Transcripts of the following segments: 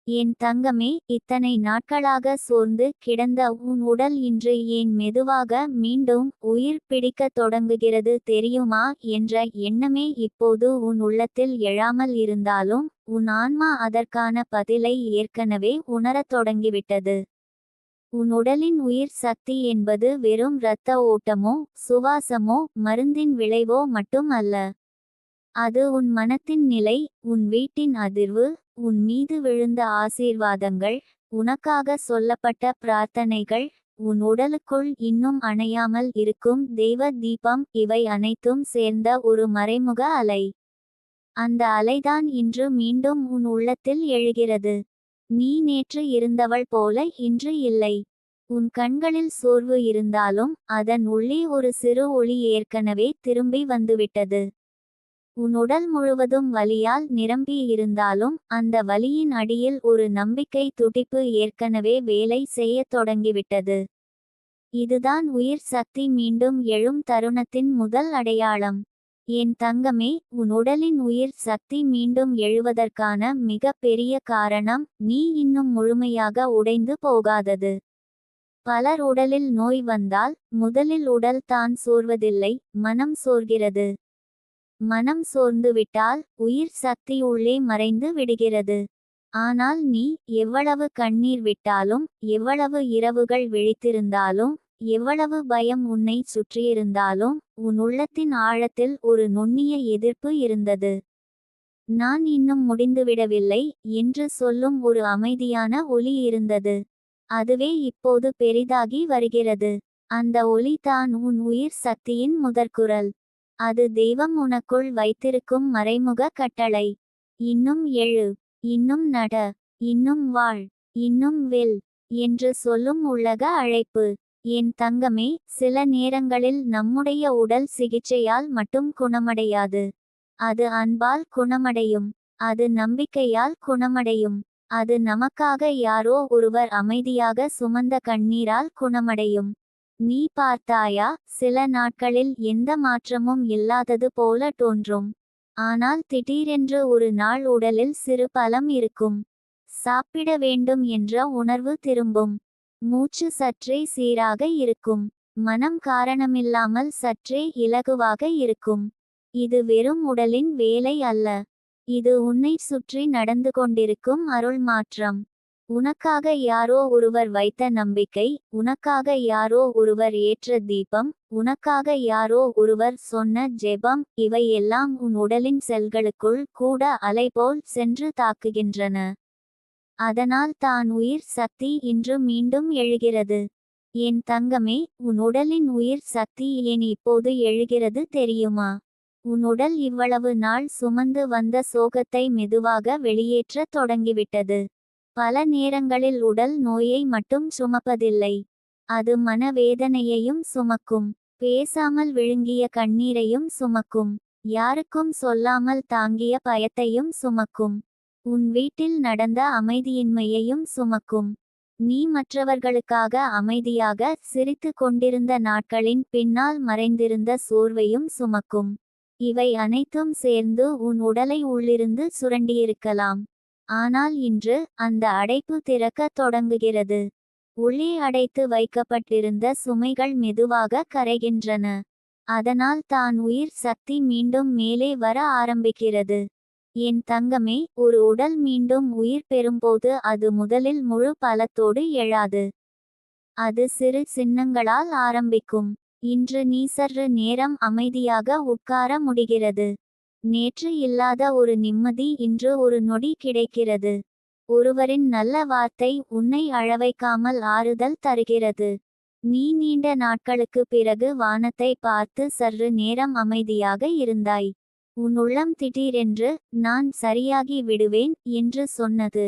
என் தங்கமே, இத்தனை நாட்களாக சோர்ந்து கிடந்த உன் உடல் இன்று ஏன் மெதுவாக மீண்டும் உயிர் பிடிக்கத் தொடங்குகிறது தெரியுமா என்ற எண்ணமே இப்போது உன் உள்ளத்தில் எழாமல் இருந்தாலும் உன் ஆன்மா அதற்கான பதிலை ஏற்கனவே உணரத் தொடங்கிவிட்டது. உன் உடலின் உயிர் சக்தி என்பது வெறும் இரத்த ஓட்டமோ சுவாசமோ மருந்தின் விளைவோ மட்டும் அல்ல. அது உன் மனத்தின் நிலை, உன் வீட்டின் அதிர்வு, உன் மீது விழுந்த ஆசீர்வாதங்கள், உனக்காக சொல்லப்பட்ட பிரார்த்தனைகள், உன் உடலுக்குள் இன்னும் அணையாமல் இருக்கும் தெய்வ தீபம், இவை அனைத்தும் சேர்ந்த ஒரு மறைமுக அலை. அந்த அலைதான் இன்று மீண்டும் உன் உள்ளத்தில் எழுகிறது. நீ நேற்று இருந்தவள் போல இன்று இல்லை. உன் கண்களில் சோர்வு இருந்தாலும் அதன் உள்ளே ஒரு சிறு ஒளி ஏற்கனவே திரும்பி வந்துவிட்டது. உன் உடல் முழுவதும் வலியால் நிரம்பி இருந்தாலும் அந்த வலியின் அடியில் ஒரு நம்பிக்கை துடிப்பு ஏற்கனவே வேலை செய்யத் தொடங்கிவிட்டது. இதுதான் உயிர் சக்தி மீண்டும் எழும் தருணத்தின் முதல் அடையாளம். என் தங்கமே, உன் உடலின் உயிர் சக்தி மீண்டும் எழுவதற்கான மிக பெரிய காரணம் நீ இன்னும் முழுமையாக உடைந்து போகாதது. பலர் உடலில் நோய் வந்தால் முதலில் உடல் தான் சோர்வதில்லை, மனம் சோர்கிறது. மனம் சோர்ந்துவிட்டால் உயிர் சக்தி உள்ளே மறைந்து விடுகிறது. ஆனால் நீ எவ்வளவு கண்ணீர் விட்டாலும், எவ்வளவு இரவுகள் விழித்திருந்தாலும், எவ்வளவு பயம் உன்னை சுற்றியிருந்தாலும் உன் உள்ளத்தின் ஆழத்தில் ஒரு நுண்ணிய எதிர்ப்பு இருந்தது. நான் இன்னும் முடிந்துவிடவில்லை என்று சொல்லும் ஒரு அமைதியான ஒலி இருந்தது. அதுவே இப்போது பெரிதாகி வருகிறது. அந்த ஒலி தான் உன் உயிர் சக்தியின் முதற்குரல். அது தெய்வம் உனக்குள் வைத்திருக்கும் மறைமுக கட்டளை. இன்னும் எழு, இன்னும் நட, இன்னும் வாழ், இன்னும் வெல் என்று சொல்லும் உள்ளக அழைப்பு. என் தங்கமே, சில நேரங்களில் நம்முடைய உடல் சிகிச்சையால் மட்டும் குணமடையாது. அது அன்பால் குணமடையும். அது நம்பிக்கையால் குணமடையும். அது நமக்காக யாரோ ஒருவர் அமைதியாக சுமந்த கண்ணீரால் குணமடையும். நீ பார்த்தாயா, சில நாட்களில் எந்த மாற்றமும் இல்லாதது போல தோன்றும். ஆனால் திடீரென்று ஒரு நாள் உடலில் சிறு பலம் இருக்கும். சாப்பிட வேண்டும் என்ற உணர்வு திரும்பும். மூச்சு சற்றே சீராக இருக்கும். மனம் காரணமில்லாமல் சற்றே இலகுவாக இருக்கும். இது வெறும் உடலின் வேலை அல்ல. இது உன்னை சுற்றி நடந்து கொண்டிருக்கும் அருள் மாற்றம். உனக்காக யாரோ ஒருவர் வைத்த நம்பிக்கை, உனக்காக யாரோ ஒருவர் ஏற்ற தீபம், உனக்காக யாரோ ஒருவர் சொன்ன ஜெபம், இவை எல்லாம் உன் உடலின் செல்களுக்குள் கூட அலை போல் சென்று தாக்குகின்றன. அதனால் தான் உயிர் சக்தி இன்று மீண்டும் எழுகிறது. என் தங்கமே, உன் உடலின் உயிர் சக்தி ஏன் இப்போது எழுகிறது தெரியுமா? உன் உடல் இவ்வளவு நாள் சுமந்து வந்த சோகத்தை மெதுவாக வெளியேற்றத் தொடங்கிவிட்டது. பல நேரங்களில் உடல் நோயை மட்டும் சுமப்பதில்லை. அது மனவேதனையையும் சுமக்கும். பேசாமல் விழுங்கிய கண்ணீரையும் சுமக்கும். யாருக்கும் சொல்லாமல் தாங்கிய பயத்தையும் சுமக்கும். உன் வீட்டில் நடந்த அமைதியின்மையையும் சுமக்கும். நீ மற்றவர்களுக்காக அமைதியாக சிரித்து கொண்டிருந்த நாட்களின் பின்னால் மறைந்திருந்த சோர்வையும் சுமக்கும். இவை அனைத்தும் சேர்ந்து உன் உடலை உள்ளிருந்து சுரண்டியிருக்கலாம். ஆனால் இன்று அந்த அடைப்பு திறக்கத் தொடங்குகிறது. உள்ளே அடைத்து வைக்கப்பட்டிருந்த சுமைகள் மெதுவாக கரைகின்றன. அதனால் தான் உயிர் சக்தி மீண்டும் மேலே வர ஆரம்பிக்கிறது. என் தங்கமே, ஒரு உடல் மீண்டும் உயிர் பெறும்போது அது முதலில் முழு பலத்தோடு எழாது. அது சிறு சின்னங்களால் ஆரம்பிக்கும். இன்று நீ சற்று நேரம் அமைதியாக உட்கார முடிகிறது. நேற்று இல்லாத ஒரு நிம்மதி இன்று ஒரு நொடி கிடைக்கிறது. ஒருவரின் நல்ல வார்த்தை உன்னை அழவைக்காமல் ஆறுதல் தருகிறது. நீ நீண்ட நாட்களுக்கு பிறகு வானத்தை பார்த்து சற்று நேரம் அமைதியாக இருந்தாய். உன் உள்ளம் திடீரென்று நான் சரியாகி விடுவேன் என்று சொன்னது.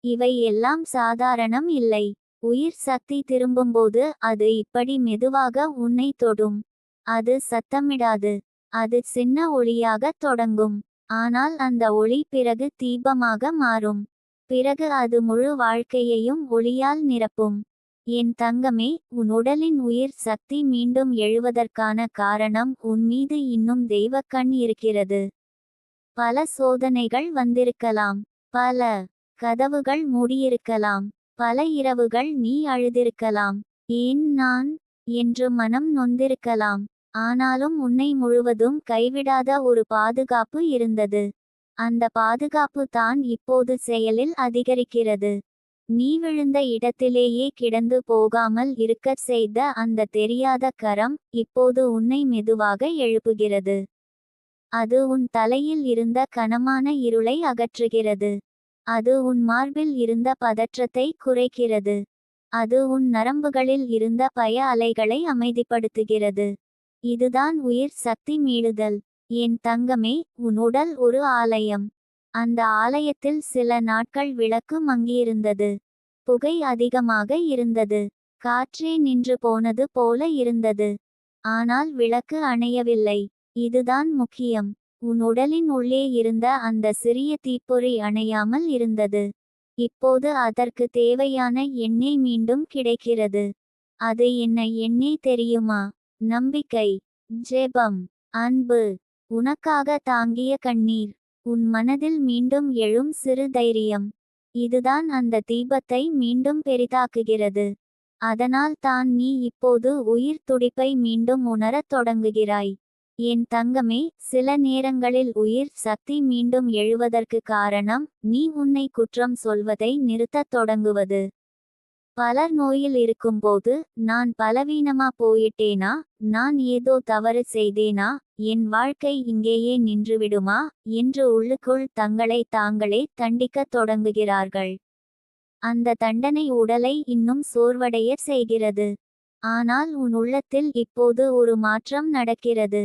இவை எல்லாம் சாதாரணம் இல்லை. உயிர் சக்தி திரும்பும்போது அது இப்படி மெதுவாக உன்னை தொடும். அது சத்தமிடாது. அது சின்ன ஒளியாகத் தொடங்கும். ஆனால் அந்த ஒளி பிறகு தீபமாக மாறும். பிறகு அது முழு வாழ்க்கையையும் ஒளியால் நிரப்பும். என் தங்கமே, உன் உடலின் உயிர் சக்தி மீண்டும் எழுவதற்கான காரணம் உன் மீது இன்னும் தெய்வக்கண் இருக்கிறது. பல சோதனைகள் வந்திருக்கலாம். பல கதவுகள் மூடியிருக்கலாம். பல இரவுகள் நீ அழுதிருக்கலாம். ஏன் நான் என்று மனம் நொந்திருக்கலாம். ஆனாலும் உன்னை முழுவதும் கைவிடாத ஒரு பாதுகாப்பு இருந்தது. அந்த பாதுகாப்பு தான் இப்போது செயலில் அதிகரிக்கிறது. நீ விழுந்த இடத்திலேயே கிடந்து போகாமல் இருக்கச் செய்த அந்த தெரியாத கரம் இப்போது உன்னை மெதுவாக எழுப்புகிறது. அது உன் தலையில் இருந்த கனமான இருளை அகற்றுகிறது. அது உன் மார்பில் இருந்த பதற்றத்தை குறைக்கிறது. அது உன் நரம்புகளில் இருந்த பய அலைகளை அமைதிப்படுத்துகிறது. இதுதான் உயிர் சக்தி மீளுதல். என் தங்கமே, உன் உடல் ஒரு ஆலயம். அந்த ஆலயத்தில் சில நாட்கள் விளக்கு மங்கியிருந்தது. புகை அதிகமாக இருந்தது. காற்றே நின்று போனது போல இருந்தது. ஆனால் விளக்கு அணையவில்லை. இதுதான் முக்கியம். உன் உடலின் உள்ளே இருந்த அந்த சிறிய தீப்பொறி அணையாமல் இருந்தது. இப்போது அதற்கு தேவையான எண்ணெய் மீண்டும் கிடைக்கிறது. அது என்ன எண்ணெய் தெரியுமா? நம்பிக்கை, ஜெபம், அன்பு, உனக்காக தாங்கிய கண்ணீர், உன் மனதில் மீண்டும் எழும் சிறு தைரியம். இதுதான் அந்த தீபத்தை மீண்டும் பெரிதாக்குகிறது. அதனால் தான் நீ இப்போது உயிர் துடிப்பை மீண்டும் உணரத் தொடங்குகிறாய். என் தங்கமே, சில நேரங்களில் உயிர் சக்தி மீண்டும் எழுவதற்கு காரணம் நீ உன்னை குற்றம் சொல்வதை நிறுத்தத் தொடங்குவது. பலர் நோயில் இருக்கும்போது நான் பலவீனமா போயிட்டேனா, நான் ஏதோ தவறு செய்தேனா, என் வாழ்க்கை இங்கேயே நின்றுவிடுமா என்று உள்ளுக்குள் தங்களை தாங்களே தண்டிக்கத் தொடங்குகிறார்கள். அந்த தண்டனை உடலை இன்னும் சோர்வடைய செய்கிறது. ஆனால் உன் உள்ளத்தில் இப்போது ஒரு மாற்றம் நடக்கிறது.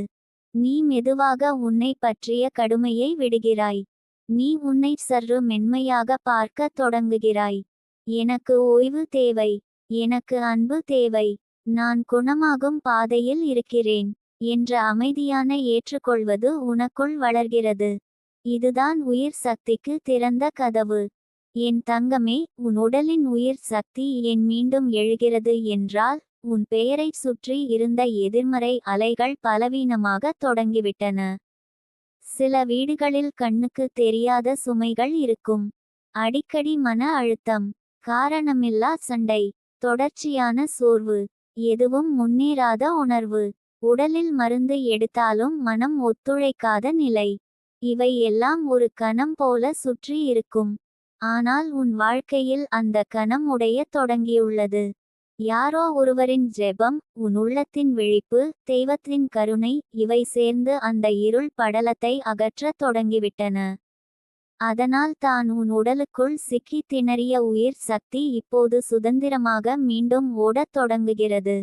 நீ மெதுவாக உன்னை பற்றிய கடுமையை விடுகிறாய். நீ உன்னை சற்று மென்மையாக பார்க்கத் தொடங்குகிறாய். எனக்கு ஓய்வு தேவை. எனக்கு அன்பு தேவை. நான் குணமாகும் பாதையில் இருக்கிறேன் என்ற அமைதியான ஏற்றுக்கொள்வது உனக்குள் வளர்கிறது. இதுதான் உயிர் சக்திக்கு திறந்த கதவு. என் தங்கமே, உன் உடலின் உயிர் சக்தி ஏன் மீண்டும் எழுகிறது என்றால், உன் பெயரைச் சுற்றி இருந்த எதிர்மறை அலைகள் பலவீனமாக தொடங்கிவிட்டன. சில வீடுகளில் கண்ணுக்கு தெரியாத சுமைகள் இருக்கும். அடிக்கடி மன அழுத்தம், காரணமில்லா சண்டை, தொடர்ச்சியான சோர்வு, எதுவும் முன்னேறாத உணர்வு, உடலில் மருந்து எடுத்தாலும் மனம் ஒத்துழைக்காத நிலை. இவை எல்லாம் ஒரு கணம் போல சுற்றி இருக்கும். ஆனால் உன் வாழ்க்கையில் அந்த கணம் உடையத் தொடங்கியுள்ளது. யாரோ ஒருவரின் ஜெபம், உன் உள்ளத்தின் விழிப்பு, தெய்வத்தின் கருணை, இவை சேர்ந்து அந்த இருள் படலத்தை அகற்றத் தொடங்கிவிட்டன. அதனால் தான் உன் உடலுக்குள் சிக்கி திணறிய உயிர் சக்தி இப்போது சுதந்திரமாக மீண்டும் ஓடத் தொடங்குகிறது.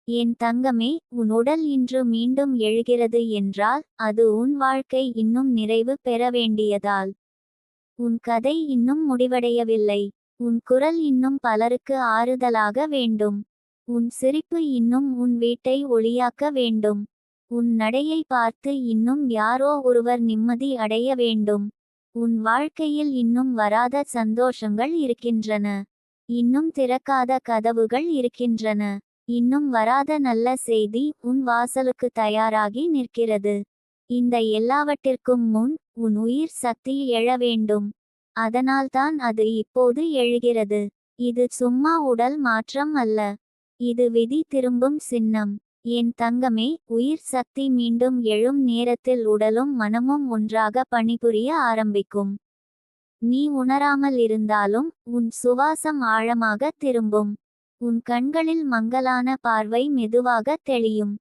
என் தங்கமே, உன் உடல் இன்று மீண்டும் எழுகிறது என்றால், அது உன் வாழ்க்கை இன்னும் நிறைவு பெற வேண்டியதால். உன் கதை இன்னும் முடிவடையவில்லை. உன் குரல் இன்னும் பலருக்கு ஆறுதலாக வேண்டும். உன் சிரிப்பு இன்னும் உன் வீட்டை ஒளியாக்க வேண்டும். உன் நடையை பார்த்து இன்னும் யாரோ ஒருவர் நிம்மதி அடைய வேண்டும். உன் வாழ்க்கையில் இன்னும் வராத சந்தோஷங்கள் இருக்கின்றன. இன்னும் திறக்காத கதவுகள் இருக்கின்றன. இன்னும் வராத நல்ல செய்தி உன் வாசலுக்கு தயாராகி நிற்கிறது. இந்த எல்லாவற்றிற்கும் முன் உன் உயிர் சக்தி எழ வேண்டும். அதனால்தான் அது இப்போது எழுகிறது. இது சும்மா உடல் மாற்றம் அல்ல. இது விதி திரும்பும் சின்னம். என் தங்கமே, உயிர் சக்தி மீண்டும் எழும் நேரத்தில் உடலும் மனமும் ஒன்றாக பணிபுரிய ஆரம்பிக்கும். நீ உணராமல் இருந்தாலும் உன் சுவாசம் ஆழமாக திரும்பும். உன் கண்களில் மங்கலான பார்வை மெதுவாக தெளியும்.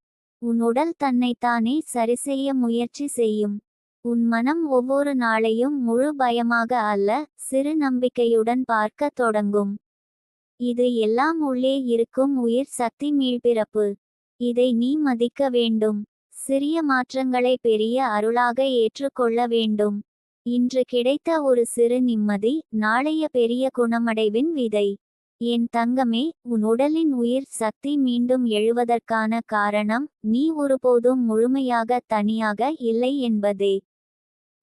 உன் உடல் தன்னைத்தானே சரிசெய்ய முயற்சி செய்யும். உன் மனம் ஒவ்வொரு நாளையும் முழு பயமாக அல்ல, சிறு நம்பிக்கையுடன் பார்க்க தொடங்கும். இது எல்லாம் உள்ளே இருக்கும் உயிர் சக்தி மீள்பிறப்பு. இதை நீ மதிக்க வேண்டும். சிறிய மாற்றங்களை பெரிய அருளாக ஏற்றுக்கொள்ள வேண்டும். இன்று கிடைத்த ஒரு சிறு நிம்மதி நாளைய பெரிய குணமடைவின் விதை. என் தங்கமே, உன் உடலின் உயிர் சக்தி மீண்டும் எழுவதற்கான காரணம் நீ ஒருபோதும் முழுமையாக தனியாக இல்லை என்பதே.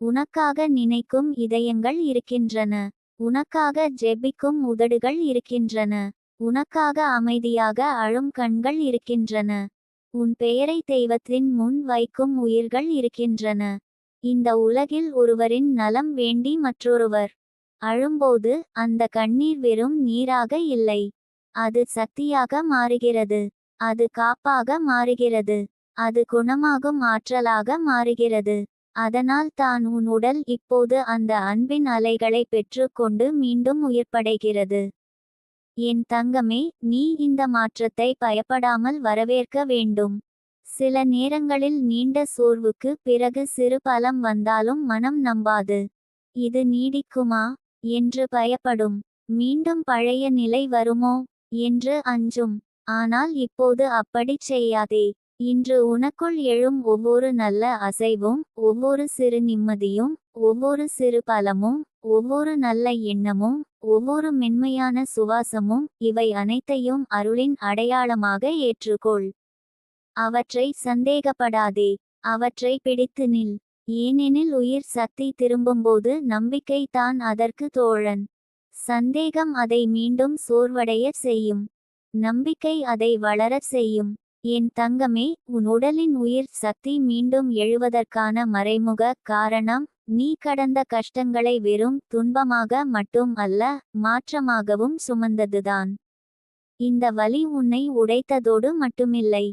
உனக்காக நினைக்கும் இதயங்கள் இருக்கின்றன. உனக்காக ஜெபிக்கும் உதடுகள் இருக்கின்றன. உனக்காக அமைதியாக அழும் கண்கள் இருக்கின்றன. உன் பெயரை தெய்வத்தின் முன் வைக்கும் உயிர்கள் இருக்கின்றன. இந்த உலகில் ஒருவரின் நலம் வேண்டி மற்றொருவர் அழும்போது அந்த கண்ணீர் வெறும் நீராக இல்லை. அது சக்தியாக மாறுகிறது. அது காப்பாக மாறுகிறது. அது குணமாகும் ஆற்றலாக மாறுகிறது. அதனால் தான் உன் உடல் இப்போது அந்த அன்பின் அலைகளை பெற்றுக்கொண்டு மீண்டும் உயிர்ப்படைகிறது. என் தங்கமே, நீ இந்த மாற்றத்தை பயப்படாமல் வரவேற்க வேண்டும். சில நேரங்களில் நீண்ட சோர்வுக்கு பிறகு சிறு பலம் வந்தாலும் மனம் நம்பாது. இது நீடிக்குமா என்று பயப்படும். மீண்டும் பழைய நிலை வருமோ என்று அஞ்சும். ஆனால் இப்போது அப்படிச் செய்யாதே. இன்று உனக்குள் எழும் ஒவ்வொரு நல்ல அசைவும், ஒவ்வொரு சிறு நிம்மதியும், ஒவ்வொரு சிறு பலமும், ஒவ்வொரு நல்ல எண்ணமும், ஒவ்வொரு மென்மையான சுவாசமும், இவை அனைத்தையும் அருளின் அடையாளமாக ஏற்றுக்கொள். அவற்றை சந்தேகப்படாதே. அவற்றை பிடித்து நில். ஏனெனில் உயிர் சக்தி திரும்பும்போது நம்பிக்கை தான் அதற்கு தோழன். சந்தேகம் அதை மீண்டும் சோர்வடைய செய்யும். நம்பிக்கை அதை வளரச் செய்யும். என் தங்கமே, உன் உடலின் உயிர் சக்தி மீண்டும் எழுவதற்கான மறைமுக காரணம், நீ கடந்த கஷ்டங்களை வெறும் துன்பமாக மட்டும் அல்ல, மாற்றமாகவும் சுமந்ததுதான். இந்த வலி உன்னை உடைத்ததோடு மட்டுமில்லை.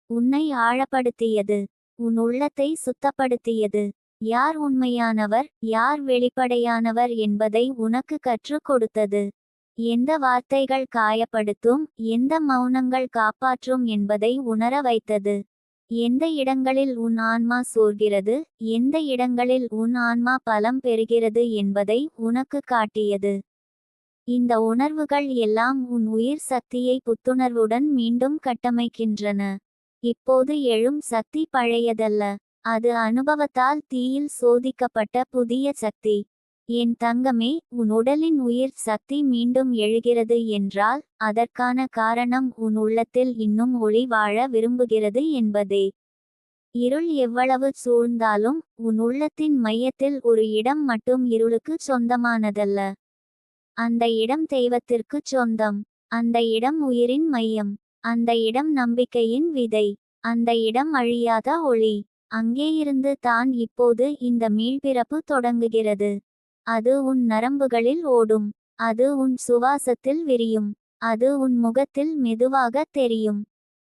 உன்னை ஆழப்படுத்தியது. உன் உள்ளத்தை சுத்தப்படுத்தியது. யார் உண்மையானவர், யார் வெளிப்படையானவர் என்பதை உனக்கு கற்றுக் கொடுத்தது. எந்த வார்த்தைகள் காயப்படுத்தும், எந்த மௌனங்கள் காப்பாற்றும் என்பதை உணர வைத்தது. எந்த இடங்களில் உன் ஆன்மா சோர்கிறது, எந்த இடங்களில் உன் ஆன்மா பலம் பெறுகிறது என்பதை உனக்கு காட்டியது. இந்த உணர்வுகள் எல்லாம் உன் உயிர் சக்தியை புத்துணர்வுடன் மீண்டும் கட்டமைக்கின்றன. இப்போது எழும் சக்தி பழையதல்ல. அது அனுபவத்தால் தீயில் சோதிக்கப்பட்ட புதிய சக்தி. என் தங்கமே, உன் உடலின் உயிர் சக்தி மீண்டும் எழுகிறது என்றால், அதற்கான காரணம் உன் உள்ளத்தில் இன்னும் ஒளி வாழ விரும்புகிறது என்பதே. இருள் எவ்வளவு சூழ்ந்தாலும், உன் உள்ளத்தின் மையத்தில் ஒரு இடம் மட்டும் இருளுக்கு சொந்தமானதல்ல. அந்த இடம் தெய்வத்திற்குச் சொந்தம். அந்த இடம் உயிரின் மையம். அந்த இடம் நம்பிக்கையின் விதை. அந்த இடம் அழியாத ஒளி. அங்கேயிருந்து தான் இப்போது இந்த மீள்பிறப்பு தொடங்குகிறது. அது உன் நரம்புகளில் ஓடும். அது உன் சுவாசத்தில் விரியும். அது உன் முகத்தில் மெதுவாக தெரியும்.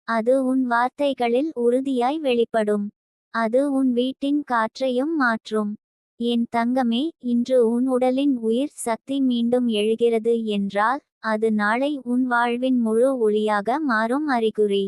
அது உன் வார்த்தைகளில் உறுதியாய் வெளிப்படும். அது உன் வீட்டின் காற்றையும் மாற்றும். என் தங்கமே, இன்று உன் உடலின் உயிர் சக்தி மீண்டும் எழுகிறது என்றால், அது நாளை உன் வாழ்வின் முழு ஒளியாக மாறும் அறிகுறி.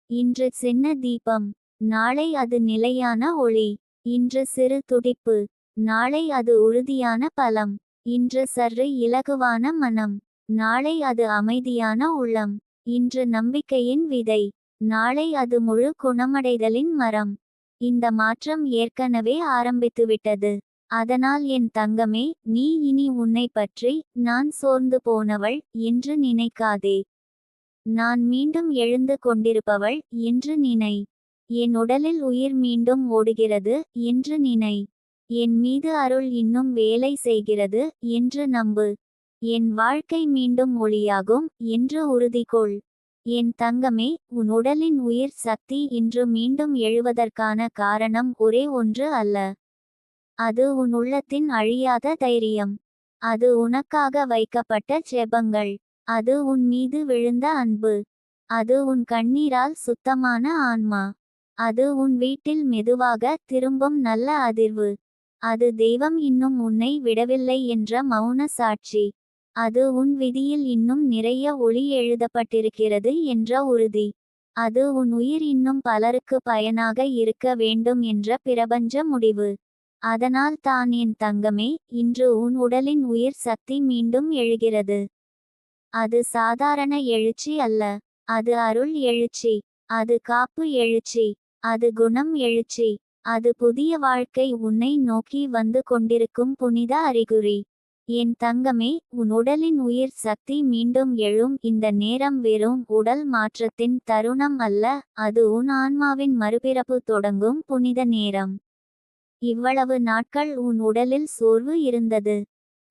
இன்று சின்ன தீபம், நாளை அது நிலையான ஒளி. இன்று சிறு துடிப்பு, நாளை அது உறுதியான பலம். இன்று சற்று இலகுவான மனம், நாளை அது அமைதியான உள்ளம். இன்று நம்பிக்கையின் விதை, நாளை அது முழு குணமடைதலின் மரம். இந்த மாற்றம் ஏற்கனவே ஆரம்பித்துவிட்டது. அதனால் என் தங்கமே, நீ இனி உன்னை பற்றி, நான் சோர்ந்து போனவள் என்று நினைக்காதே. நான் மீண்டும் எழுந்து கொண்டிருப்பவள் என்று நினை. என் உடலில் உயிர் மீண்டும் ஓடுகிறது என்று நினை. என் மீது அருள் இன்னும் வேலை செய்கிறது என்று நம்பு. என் வாழ்க்கை மீண்டும் ஒளியாகும் என்று உறுதிகொள். என் தங்கமே, உன் உடலின் உயிர் சக்தி இன்று மீண்டும் எழுவதற்கான காரணம் ஒரே ஒன்று அல்ல. அது உன் உள்ளத்தின் அழியாத தைரியம். அது உனக்காக வைக்கப்பட்ட ஜெபங்கள். அது உன் மீது விழுந்த அன்பு. அது உன் கண்ணீரால் சுத்தமான ஆன்மா. அது உன் வீட்டில் மெதுவாக திரும்பும் நல்ல அதிர்வு. அது தெய்வம் இன்னும் உன்னை விடவில்லை என்ற மௌன சாட்சி. அது உன் விதியில் இன்னும் நிறைய ஒளி எழுதப்பட்டிருக்கிறது என்ற உறுதி. அது உன் உயிர் இன்னும் பலருக்கு பயனாக இருக்க வேண்டும் என்ற பிரபஞ்ச முடிவு. அதனால் தான் என் தங்கமே, இன்று உன் உடலின் உயிர் சக்தி மீண்டும் எழுகிறது. அது சாதாரண எழுச்சி அல்ல. அது அருள் எழுச்சி. அது காப்பு எழுச்சி. அது குணம் எழுச்சி. அது புதிய வாழ்க்கை உன்னை நோக்கி வந்து கொண்டிருக்கும் புனித அறிகுறி. என் தங்கமே, உன் உடலின் உயிர் சக்தி மீண்டும் எழும் இந்த நேரம் வெறும் உடல் மாற்றத்தின் தருணம் அல்ல, அது உன் ஆன்மாவின் மறுபிறப்பு தொடங்கும் புனித நேரம். இவ்வளவு நாட்கள் உன் உடலில் சோர்வு இருந்தது.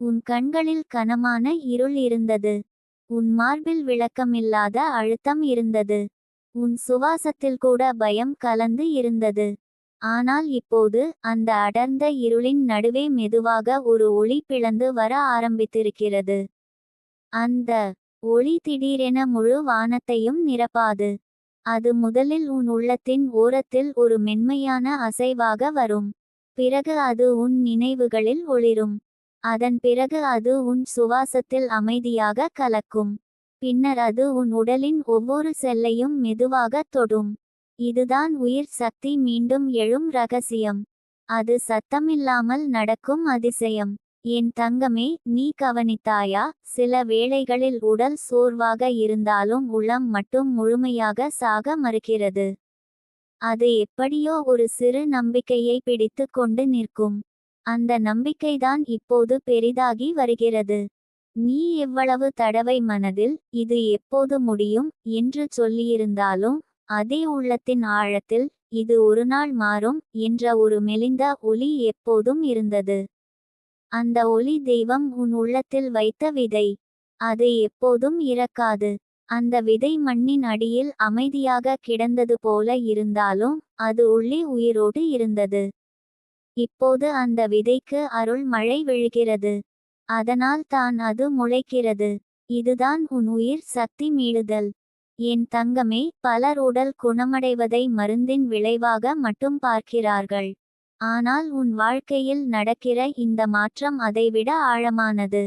உன் கண்களில் கனமான இருள் இருந்தது. உன் மார்பில் விளக்கமில்லாத அழுத்தம் இருந்தது. உன் சுவாசத்தில் கூட பயம் கலந்து இருந்தது. ஆனால் இப்போது அந்த அடர்ந்த இருளின் நடுவே மெதுவாக ஒரு ஒளி பிளந்து வர ஆரம்பித்திருக்கிறது. அந்த ஒளி திடீரென முழு வானத்தையும் நிரப்பாது. அது முதலில் உன் உள்ளத்தின் ஓரத்தில் ஒரு மென்மையான அசைவாக வரும். பிறகு அது உன் நினைவுகளில் ஒளிரும். அதன் பிறகு அது உன் சுவாசத்தில் அமைதியாக கலக்கும். பின்னர் அது உன் உடலின் ஒவ்வொரு செல்லையும் மெதுவாக தொடும். இதுதான் உயிர் சக்தி மீண்டும் எழும் ரகசியம். அது சத்தமில்லாமல் நடக்கும் அதிசயம். என் தங்கமே, நீ கவனித்தாயா? சில வேளைகளில் உடல் சோர்வாக இருந்தாலும் உள்ளம் மட்டும் முழுமையாக சாக மறுக்கிறது. அது எப்படியோ ஒரு சிறு நம்பிக்கையை பிடித்து கொண்டு நிற்கும். அந்த நம்பிக்கைதான் இப்போது பெரிதாகி வருகிறது. நீ எவ்வளவு தடவை மனதில் இது எப்போது முடியும் என்று சொல்லியிருந்தாலும் அதே உள்ளத்தின் ஆழத்தில் இது ஒருநாள் மாறும் என்ற ஒரு மெலிந்த ஒலி எப்போதும் இருந்தது. அந்த ஒலி தெய்வம் உன் உள்ளத்தில் வைத்த விதை. அது எப்போதும் இறக்காது. அந்த விதை மண்ணின் அடியில் அமைதியாக கிடந்தது போல இருந்தாலும் அது உள்ளே உயிரோடு இருந்தது. இப்போது அந்த விதைக்கு அருள் மழை விழுகிறது. அதனால் தான் அது முளைக்கிறது. இதுதான் உன் உயிர் சக்தி மீளுதல். என் தங்கமே, பலர் உடல் குணமடைவதை மருந்தின் விளைவாக மட்டும் பார்க்கிறார்கள். ஆனால் உன் வாழ்க்கையில் நடக்கிற இந்த மாற்றம் அதைவிட ஆழமானது.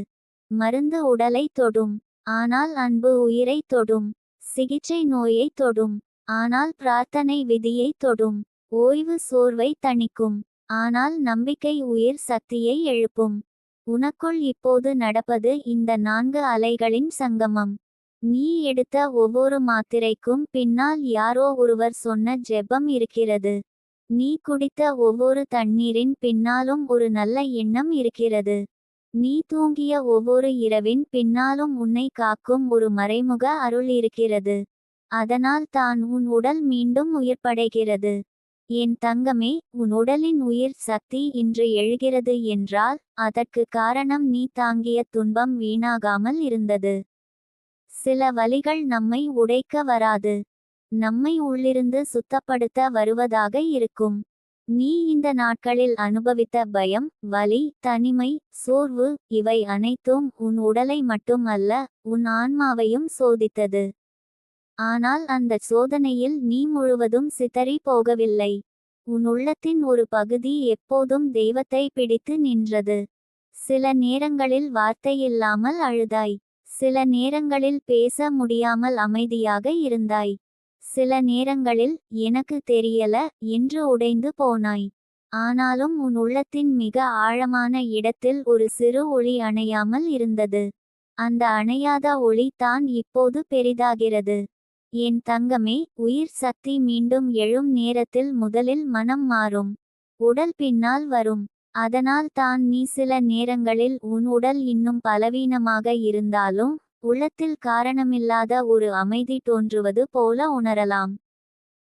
மருந்து உடலை தொடும், ஆனால் அன்பு உயிரை தொடும். சிகிச்சை நோயை தொடும், ஆனால் பிரார்த்தனை விதியை தொடும். ஓய்வு சோர்வை தணிக்கும், ஆனால் நம்பிக்கை உயிர் சக்தியை எழுப்பும். உனக்குள் இப்போது நடப்பது இந்த 4 அலைகளின் சங்கமம். நீ எடுத்த ஒவ்வொரு மாத்திரைக்கும் பின்னால் யாரோ ஒருவர் சொன்ன ஜெபம் இருக்கிறது. நீ குடித்த ஒவ்வொரு தண்ணீரின் பின்னாலும் ஒரு நல்ல எண்ணம் இருக்கிறது. நீ தூங்கிய ஒவ்வொரு இரவின் பின்னாலும் உன்னை காக்கும் ஒரு மறைமுக அருள் இருக்கிறது. அதனால் தான் உன் உடல் மீண்டும் உயிர்ப்படைகிறது. என் தங்கமே, உன் உடலின் உயிர் சக்தி இன்று எழுகிறது என்றால் அதற்கு காரணம் நீ தாங்கிய துன்பம் வீணாகாமல் இருந்தது. சில வலிகள் நம்மை உடைக்க வராது, நம்மை உள்ளிருந்து சுத்தப்படுத்த வருவதாக இருக்கும். நீ இந்த நாட்களில் அனுபவித்த பயம், வலி, தனிமை, சோர்வு இவை அனைத்தும் உன் உடலை மட்டும் அல்ல, உன் ஆன்மாவையும் சோதித்தது. ஆனால் அந்த சோதனையில் நீ முழுவதும் சிதறி போகவில்லை. உன் உள்ளத்தின் ஒரு பகுதி எப்போதும் தெய்வத்தை பிடித்து நின்றது. சில நேரங்களில் வார்த்தையில்லாமல் அழுதாய். சில நேரங்களில் பேச முடியாமல் அமைதியாக இருந்தாய். சில நேரங்களில் எனக்கு தெரியல என்று உடைந்து போனாய். ஆனாலும் உன் உள்ளத்தின் மிக ஆழமான இடத்தில் ஒரு சிறு ஒளி அணையாமல் இருந்தது. அந்த அணையாத ஒளி தான் இப்போது பெரிதாகிறது. என் தங்கமே, உயிர் சக்தி மீண்டும் எழும் நேரத்தில் முதலில் மனம் மாறும், உடல் பின்னால் வரும். அதனால் தான் நீ சில நேரங்களில் உன் உடல் இன்னும் பலவீனமாக இருந்தாலும் உள்ளத்தில் காரணமில்லாத ஒரு அமைதி தோன்றுவது போல உணரலாம்.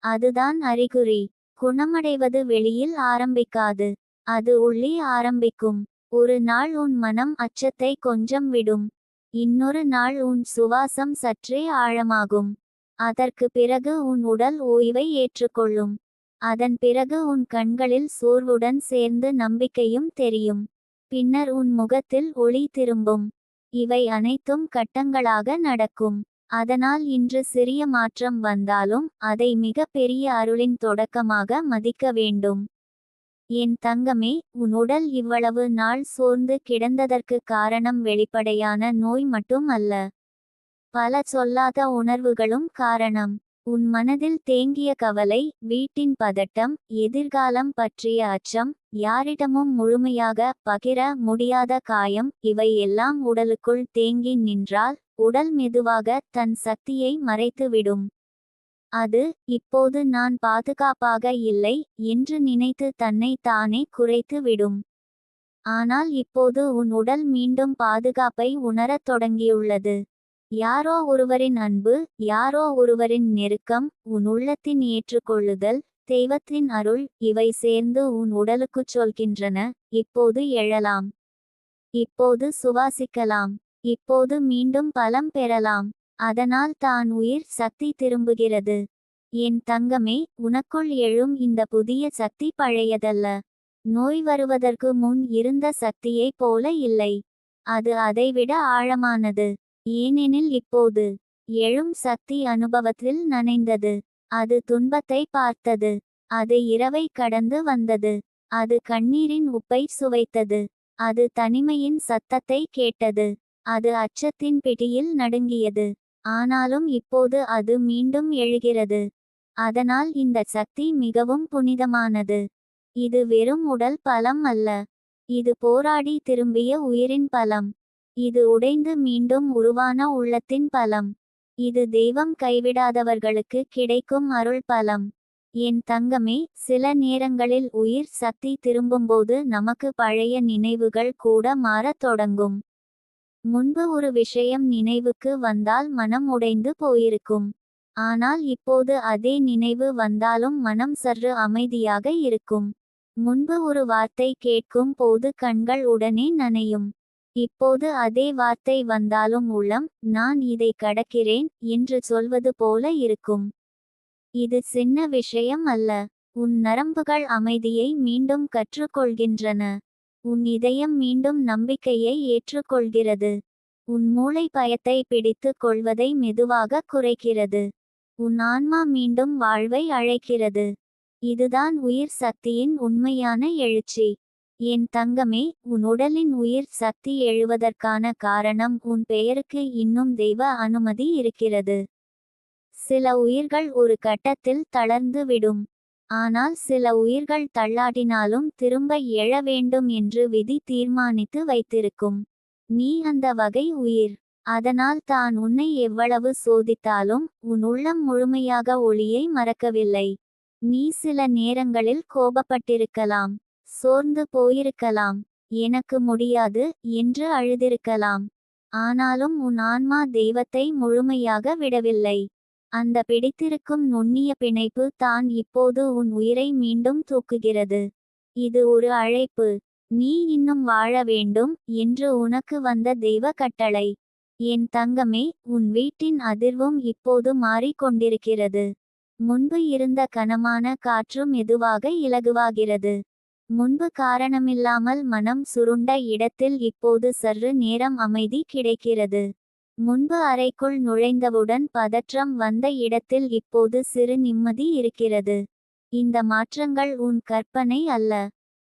அதுதான் அறிகுறி. குணமடைவது வெளியில் ஆரம்பிக்காது, அது உள்ளே ஆரம்பிக்கும். ஒரு நாள் உன் மனம் அச்சத்தை கொஞ்சம் விடும். இன்னொரு நாள் உன் சுவாசம் சற்றே ஆழமாகும். அதற்கு பிறகு உன் உடல் ஓய்வை ஏற்றுக்கொள்ளும். அதன் பிறகு உன் கண்களில் சோர்வுடன் சேர்ந்து நம்பிக்கையும் தெரியும். பின்னர் உன் முகத்தில் ஒளி திரும்பும். இவை அனைத்தும் கட்டங்களாக நடக்கும். அதனால் இன்று சிறிய மாற்றம் வந்தாலும் அதை மிக பெரிய அருளின் தொடக்கமாக மதிக்க வேண்டும். என் தங்கமே, உன் உடல் இவ்வளவு நாள் சோர்ந்து கிடந்ததற்கு காரணம் வெளிப்படையான நோய் மட்டும் அல்ல. பல சொல்லாத உணர்வுகளும் காரணம். உன் மனதில் தேங்கிய கவலை, வீட்டின் பதட்டம், எதிர்காலம் பற்றிய அச்சம், யாரிடமும் முழுமையாக பகிர முடியாத காயம் இவை எல்லாம் உடலுக்குள் தேங்கி நின்றால் உடல் மெதுவாக தன் சக்தியை மறைத்துவிடும். அது இப்போது நான் பாதுகாப்பாக இல்லை என்று நினைத்து தன்னை தானே குறைத்து விடும். ஆனால் இப்போது உன் உடல் மீண்டும் பாதுகாப்பை உணரத் தொடங்கியுள்ளது. யாரோ ஒருவரின் அன்பு, யாரோ ஒருவரின் நெருக்கம், உன் உள்ளத்தின் ஏற்றுக்கொள்ளுதல், தெய்வத்தின் அருள் இவை சேர்ந்து உன் உடலுக்குச் சொல்கின்றன, இப்போது எழலாம், இப்போது சுவாசிக்கலாம், இப்போது மீண்டும் பலம் பெறலாம். அதனால் தான் உயிர் சக்தி திரும்புகிறது. என் தங்கமே, உனக்குள் எழும் இந்த புதிய சக்தி பழையதல்ல. நோய் வருவதற்கு முன் இருந்த சக்தியைப் போல இல்லை. அது அதைவிட ஆழமானது. ஏனெனில் இப்போது எழும் சக்தி அனுபவத்தில் நனைந்தது. அது துன்பத்தை பார்த்தது. அது இரவை கடந்து வந்தது. அது கண்ணீரின் உப்பை சுவைத்தது. அது தனிமையின் சத்தத்தை கேட்டது. அது அச்சத்தின் பிடியில் நடுங்கியது. ஆனாலும் இப்போது அது மீண்டும் எழுகிறது. அதனால் இந்த சக்தி மிகவும் புனிதமானது. இது வெறும் உடல் பலம் அல்ல. இது போராடி திரும்பிய உயிரின் பலம். இது உடைந்து மீண்டும் உருவான உள்ளத்தின் பலம். இது தெய்வம் கைவிடாதவர்களுக்கு கிடைக்கும் அருள் பலம். என் தங்கமே, சில நேரங்களில் உயிர் சக்தி திரும்பும்போது நமக்கு பழைய நினைவுகள் கூட மாறத் தொடங்கும். முன்பு ஒரு விஷயம் நினைவுக்கு வந்தால் மனம் உடைந்து போயிருக்கும். ஆனால் இப்போது அதே நினைவு வந்தாலும் மனம் சற்று அமைதியாக இருக்கும். முன்பு ஒரு வார்த்தை கேட்கும் போது கண்கள் உடனே நனையும். இப்போது அதே வார்த்தை வந்தாலும் உள்ளம், நான் இதை கடக்கிறேன் என்று சொல்வது போல இருக்கும். இது சின்ன விஷயம் அல்ல. உன் நரம்புகள் அமைதியை மீண்டும் கற்றுக்கொள்கின்றன. உன் இதயம் மீண்டும் நம்பிக்கையை ஏற்றுக்கொள்கிறது. உன் மூளை பயத்தை பிடித்து கொள்வதை மெதுவாக குறைக்கிறது. உன் ஆன்மா மீண்டும் வாழ்வை அழைக்கிறது. இதுதான் உயிர் சக்தியின் உண்மையான எழுச்சி. என் தங்கமே, உன் உடலின் உயிர் சக்தி எழுவதற்கான காரணம் உன் பெயருக்கு இன்னும் தெய்வ அனுமதி இருக்கிறது. சில உயிர்கள் ஒரு கட்டத்தில் தளர்ந்து விடும். ஆனால் சில உயிர்கள் தள்ளாடினாலும் திரும்ப எழ வேண்டும் என்று விதி தீர்மானித்து வைத்திருக்கும். நீ அந்த வகை உயிர். அதனால் தான் உன்னை எவ்வளவு சோதித்தாலும் உன் உள்ளம் முழுமையாக ஒளியை மறக்கவில்லை. நீ சில நேரங்களில் கோபப்பட்டிருக்கலாம். சோர்ந்து போயிருக்கலாம். எனக்கு முடியாது என்று அழுதிருக்கலாம். ஆனாலும் உன் ஆன்மா தெய்வத்தை முழுமையாக விடவில்லை. அந்த பிடித்திருக்கும் நுண்ணிய பிணைப்பு தான் இப்போது உன் உயிரை மீண்டும் தூக்குகிறது. இது ஒரு அழைப்பு. நீ இன்னும் வாழ வேண்டும் என்று உனக்கு வந்த தெய்வ கட்டளை. என் தங்கமே, உன் வீட்டின் அதிர்வும் இப்போது மாறிக்கொண்டிருக்கிறது. முன்பு இருந்த கனமான காற்று மெதுவாக இலகுவாகிறது. முன்பு காரணமில்லாமல் மனம் சுருண்ட இடத்தில் இப்போது சற்று நேரம் அமைதி கிடைக்கிறது. முன்பு அறைக்குள் நுழைந்தவுடன் பதற்றம் வந்த இடத்தில் இப்போது சிறு நிம்மதி இருக்கிறது. இந்த மாற்றங்கள் உன் கற்பனை அல்ல.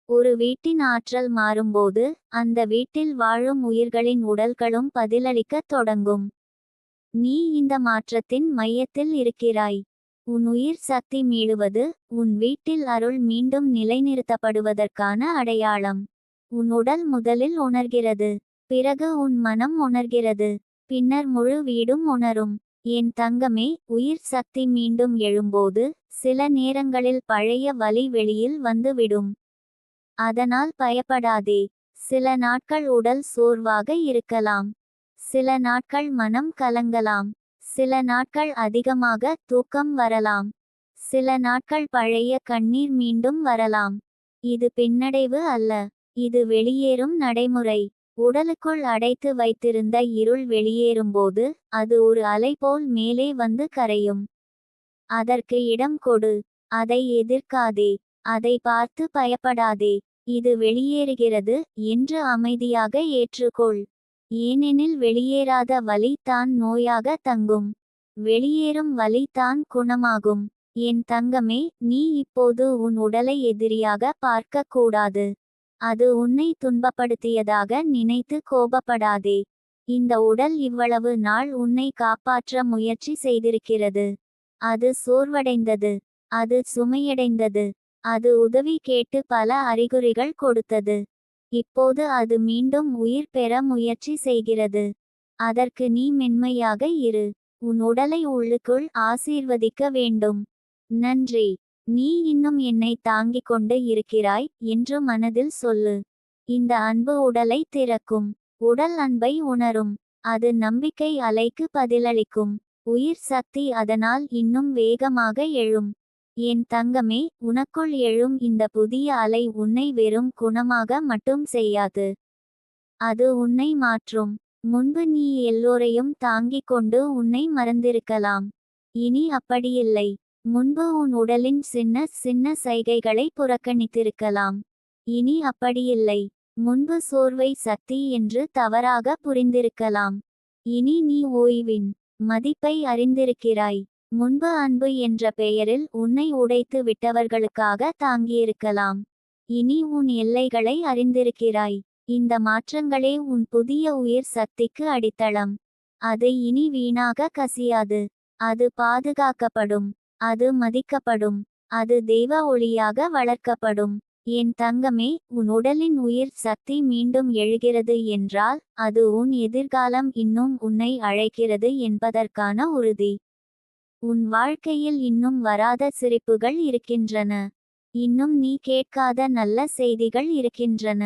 ஒரு வீட்டின் ஆற்றல் மாறும்போது அந்த வீட்டில் வாழும் உயிர்களின் உடல்களும் பதிலளிக்கத் தொடங்கும். நீ இந்த மாற்றத்தின் மையத்தில் இருக்கிறாய். உன் உயிர் சக்தி மீளுவது உன் வீட்டில் அருள் மீண்டும் நிலைநிறுத்தப்படுவதற்கான அடையாளம். உன் உடல் முதலில் உணர்கிறது. பிறகு உன் மனம் உணர்கிறது. பின்னர் முழு வீடும் உணரும். என் தங்கமே, உயிர் சக்தி மீண்டும் எழும்போது சில நேரங்களில் பழைய வலி வெளியில் வந்துவிடும். அதனால் பயப்படாதே. சில நாட்கள் உடல் சோர்வாக இருக்கலாம். சில நாட்கள் மனம் கலங்கலாம். சில நாட்கள் அதிகமாக தூக்கம் வரலாம். சில நாட்கள் பழைய கண்ணீர் மீண்டும் வரலாம். இது பின்னடைவு அல்ல. இது வெளியேறும் நடைமுறை. உடலுக்குள் அடைத்து வைத்திருந்த இருள் வெளியேறும்போது அது ஒரு அலை போல் மேலே வந்து கரையும். அதற்கு இடம் கொடு. அதை எதிர்க்காதே. அதை பார்த்து பயப்படாதே. இது வெளியேறுகிறது என்று அமைதியாக ஏற்றுக்கொள். ஏனெனில் வெளியேறாத வலி தான் நோயாக தங்கும். வெளியேறும் வலி தான் குணமாகும். என் தங்கமே, நீ இப்போது உன் உடலை எதிரியாக பார்க்க கூடாது. அது உன்னை துன்பப்படுத்தியதாக நினைத்து கோபப்படாதே. இந்த உடல் இவ்வளவு நாள் உன்னை காப்பாற்ற முயற்சி செய்திருக்கிறது. அது சோர்வடைந்தது. அது சுமையடைந்தது. அது உதவி கேட்டு பல அறிகுறிகள் கொடுத்தது. இப்போது அது மீண்டும் உயிர் பெற முயற்சி செய்கிறது. அதற்கு நீ மென்மையாக இரு. உன் உடலை உள்ளுக்குள் ஆசீர்வதிக்க வேண்டும். நன்றி. நீ இன்னும் என்னை தாங்கிக் கொண்டு இருக்கிறாய் என்று மனதில் சொல்லு. இந்த அன்பு உடலை திறக்கும். உடல் அன்பை உணரும். அது நம்பிக்கை அலைக்கு பதிலளிக்கும். உயிர் சக்தி அதனால் இன்னும் வேகமாக எழும். என் தங்கமே, உனக்குள் எழும் இந்த புதிய அலை உன்னை வெறும் குணமாக மட்டும் செய்யாது. அது உன்னை மாற்றும். முன்பு நீ எல்லோரையும் தாங்கிக் கொண்டு உன்னை மறந்திருக்கலாம். இனி அப்படியில்லை. முன்பு உன் உடலின் சின்ன சின்ன சைகைகளை புறக்கணித்திருக்கலாம். இனி அப்படியில்லை. முன்பு சோர்வை சக்தி என்று தவறாக புரிந்திருக்கலாம். இனி நீ ஓய்வின் மதிப்பை அறிந்திருக்கிறாய். முன்பு அன்பு என்ற பெயரில் உன்னை உடைத்து விட்டவர்களுக்காக தாங்கியிருக்கலாம். இனி உன் எல்லைகளை அறிந்திருக்கிறாய். இந்த மாற்றங்களே உன் புதிய உயிர் சக்திக்கு அடித்தளம். அது இனி வீணாக கசியாது. அது பாதுகாக்கப்படும். அது மதிக்கப்படும். அது தெய்வ ஒளியாக வளர்க்கப்படும். என் தங்கமே, உன் உடலின் உயிர் சக்தி மீண்டும் எழுகிறது என்றால் அது உன் எதிர்காலம் இன்னும் உன்னை அழைக்கிறது என்பதற்கான உறுதி. உன் வாழ்க்கையில் இன்னும் வராத சிரிப்புகள் இருக்கின்றன. இன்னும் நீ கேட்காத நல்ல செய்திகள் இருக்கின்றன.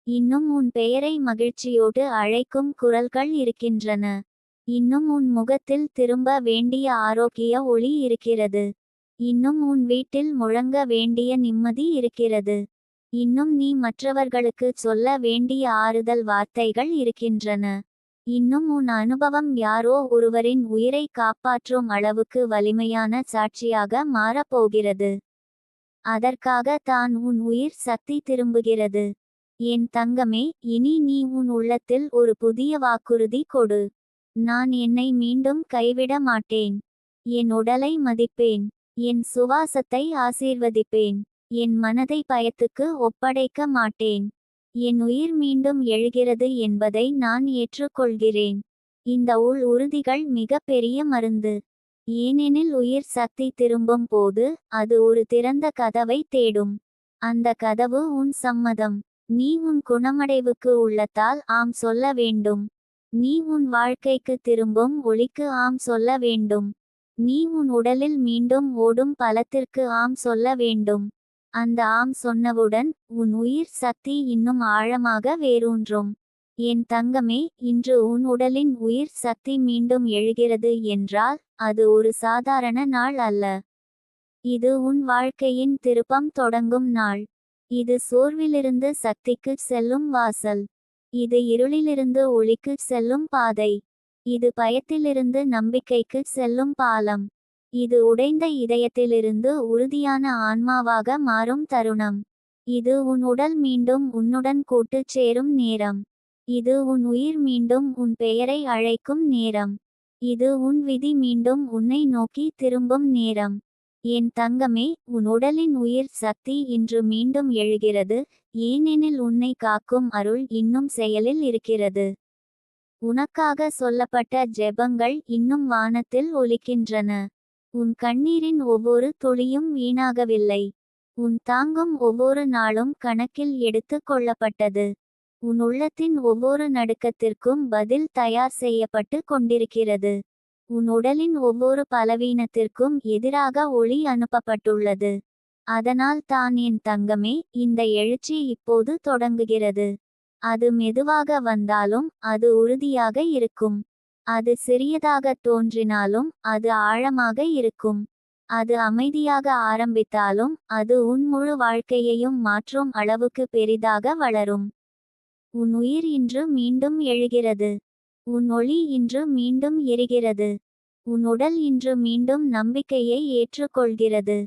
இன்னும் உன் பெயரை மகிழ்ச்சியோடு அழைக்கும் குரல்கள் இருக்கின்றன. இன்னும் உன் முகத்தில் திரும்ப வேண்டிய ஆரோக்கிய ஒளி இருக்கிறது. இன்னும் உன் வீட்டில் முழங்க வேண்டிய நிம்மதி இருக்கிறது. இன்னும் நீ மற்றவர்களுக்கு சொல்ல வேண்டிய ஆறுதல் வார்த்தைகள் இருக்கின்றன. இன்னும் உன் அனுபவம் யாரோ ஒருவரின் உயிரை காப்பாற்றும் அளவுக்கு வலிமையான சாட்சியாக மாறப்போகிறது. அதற்காக தான் உன் உயிர் சக்தி திரும்புகிறது. என் தங்கமே, இனி நீ உன் உள்ளத்தில் ஒரு புதிய வாக்குறுதி கொடு. நான் என்னை மீண்டும் கைவிட மாட்டேன். என் உடலை மதிப்பேன். என் சுவாசத்தை ஆசீர்வதிப்பேன். என் மனதை பயத்துக்கு ஒப்படைக்க மாட்டேன். என் உயிர் மீண்டும் எழுகிறது என்பதை நான் ஏற்றுக்கொள்கிறேன். இந்த உறுதிகள் மிக பெரிய மருந்து. ஏனெனில் உயிர் சக்தி திரும்பும் போது அது ஒரு திறந்த கதவை தேடும். அந்த கதவு உன் சம்மதம். நீ உன் குணமடைவுக்கு உள்ளத்தால் ஆம் சொல்ல வேண்டும். நீ உன் வாழ்க்கைக்கு திரும்பும் ஒளிக்கு ஆம் சொல்ல வேண்டும். நீ உன் உடலில் மீண்டும் ஓடும் பலத்திற்கு ஆம் சொல்ல வேண்டும். அந்த ஆம் சொன்னவுடன் உன் உயிர் சக்தி இன்னும் ஆழமாக வேரூன்றும். என் தங்கமே, இன்று உன் உடலின் உயிர் சக்தி மீண்டும் எழுகிறது என்றால் அது ஒரு சாதாரண நாள் அல்ல. இது உன் வாழ்க்கையின் திருப்பம் தொடங்கும் நாள். இது சோர்விலிருந்து சக்திக்கு செல்லும் வாசல். இது இருளிலிருந்து ஒளிக்கு செல்லும் பாதை. இது பயத்திலிருந்து நம்பிக்கைக்கு செல்லும் பாலம். இது உடைந்த இதயத்திலிருந்து உறுதியான ஆன்மாவாக மாறும் தருணம். இது உன் உடல் மீண்டும் உன்னுடன் கூட்டுச் சேரும் நேரம். இது உன் உயிர் மீண்டும் உன் பெயரை அழைக்கும் நேரம். இது உன் விதி மீண்டும் உன்னை நோக்கி திரும்பும் நேரம். என் தங்கமே, உன் உடலின் உயிர் சக்தி இன்று மீண்டும் எழுகிறது. ஏனெனில் உன்னை காக்கும் அருள் இன்னும் செயலில் இருக்கிறது. உனக்காக சொல்லப்பட்ட ஜெபங்கள் இன்னும் வானத்தில் ஒலிக்கின்றன. உன் கண்ணீரின் ஒவ்வொரு துளியும் வீணாகவில்லை. உன் தாங்கும் ஒவ்வொரு நாளும் கணக்கில் எடுத்து கொள்ளப்பட்டது. உன் உள்ளத்தின் ஒவ்வொரு நடுக்கத்திற்கும் பதில் தயார் செய்யப்பட்டு கொண்டிருக்கிறது. உன் உடலின் ஒவ்வொரு பலவீனத்திற்கும் எதிராக ஒளி அனுப்பப்பட்டுள்ளது. அதனால் தான் என் தங்கமே, இந்த எழுச்சி இப்போது தொடங்குகிறது. அது மெதுவாக வந்தாலும் அது உறுதியாக இருக்கும். அது சிறியதாக தோன்றினாலும் அது ஆழமாக இருக்கும். அது அமைதியாக ஆரம்பித்தாலும் அது உன் முழு வாழ்க்கையையும் மாற்றும் அளவுக்கு பெரிதாக வளரும். உன் உயிர் இன்று மீண்டும் எழுகிறது. உன் ஒளி இன்று மீண்டும் எரிகிறது. உன் உடல் இன்று மீண்டும் நம்பிக்கையை ஏற்றுக்கொள்கிறது.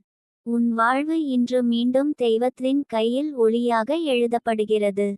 உன் வாழ்வு இன்று மீண்டும் தெய்வத்தின் கையில் ஒளியாக எழுதப்படுகிறது.